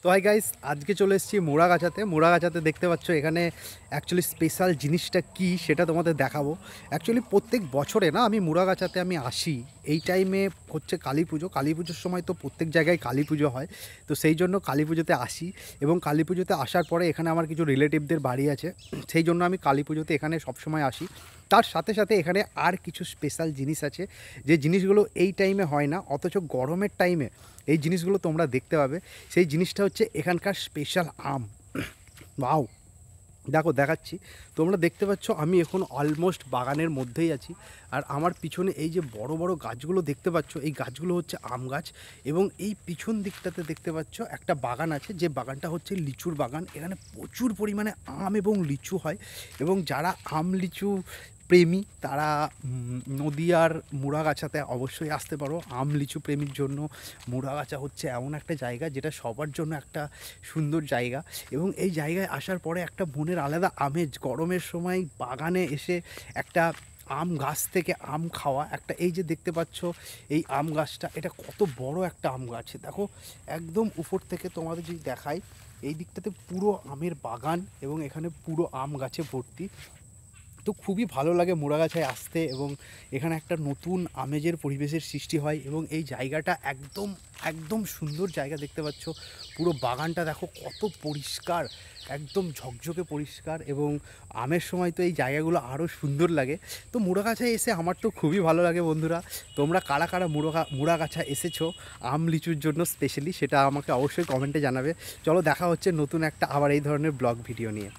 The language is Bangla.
তো হাই গাইস, আজকে চলে এসেছি মোড়াগাছাতে দেখতে পাচ্ছ এখানে অ্যাকচুয়ালি স্পেশাল জিনিসটা কি সেটা তোমাদের দেখাবো। অ্যাকচুয়ালি প্রত্যেক বছরে না আমি মোড়াগাছাতে আসি। এই টাইমে হচ্ছে কালী পুজোর সময় তো প্রত্যেক জায়গায় কালী পুজো হয়, তো সেই জন্য কালী পুজোতে আসি। এবং কালী পুজোতে আসার পরে এখানে আমার কিছু রিলেটিভদের বাড়ি আছে, সেই জন্য আমি কালী পুজোতে এখানে সবসময় আসি। তার সাথে সাথে এখানে আর কিছু স্পেশাল জিনিস আছে, যে জিনিসগুলো এই টাইমে হয় না, অথচ গরমের টাইমে এই জিনিসগুলো তোমরা দেখতে পাবে। সেই জিনিসটা হচ্ছে এখানকার স্পেশাল আম। ওয়াও, দেখো দেখাচ্ছি। তোমরা দেখতে পাচ্ছ আমি এখন অলমোস্ট বাগানের মধ্যেই আছি। আর আমার পিছনে এই যে বড় বড় গাছগুলো দেখতে পাচ্ছ, এই গাছগুলো হচ্ছে আম গাছ। এবং এই পিছন দিকটাতে দেখতে পাচ্ছ একটা বাগান আছে, যে বাগানটা হচ্ছে লিচুর বাগান। এখানে প্রচুর পরিমাণে আম এবং লিচু হয়। এবং যারা আম লিচু প্রেমী তারা নদীয়ার মুড়াগাছাতে অবশ্যই আসতে পারো। আম লিচু প্রেমীর জন্য মুড়াগাছা হচ্ছে এমন একটা জায়গা যেটা সবার জন্য একটা সুন্দর জায়গা। এবং এই জায়গায় আসার পরে একটা মনের আলাদা আমেজ, গরমের সময় বাগানে এসে একটা আম গাছ থেকে আম খাওয়া। একটা এই যে দেখতে পাচ্ছ এই আম গাছটা, এটা কত বড় একটা আম গাছ দেখো। একদম উপর থেকে তোমাদের যদি দেখাই, এই দিকটাতে পুরো আমের বাগান এবং এখানে পুরো আম গাছে ভর্তি। তো খুবই ভালো লাগে মোড়াগাছায় আসতে, এবং এখানে একটা নতুন আমেজের পরিবেশের সৃষ্টি হয়। এবং এই জায়গাটা একদম একদম সুন্দর জায়গা দেখতে পাচ্ছ। পুরো বাগানটা দেখো কত পরিষ্কার, একদম ঝকঝকে পরিষ্কার। এবং আমের সময় তো এই জায়গাগুলো আরও সুন্দর লাগে। তো মোড়াগাছায় এসে আমার তো খুবই ভালো লাগে। বন্ধুরা, তোমরা কারা কারা মোড়াগাছা এসেছো আম লিচুর জন্য স্পেশালি, সেটা আমাকে অবশ্যই কমেন্টে জানাবে। চলো দেখা হচ্ছে নতুন একটা আবার এই ধরনের ব্লগ ভিডিও নিয়ে।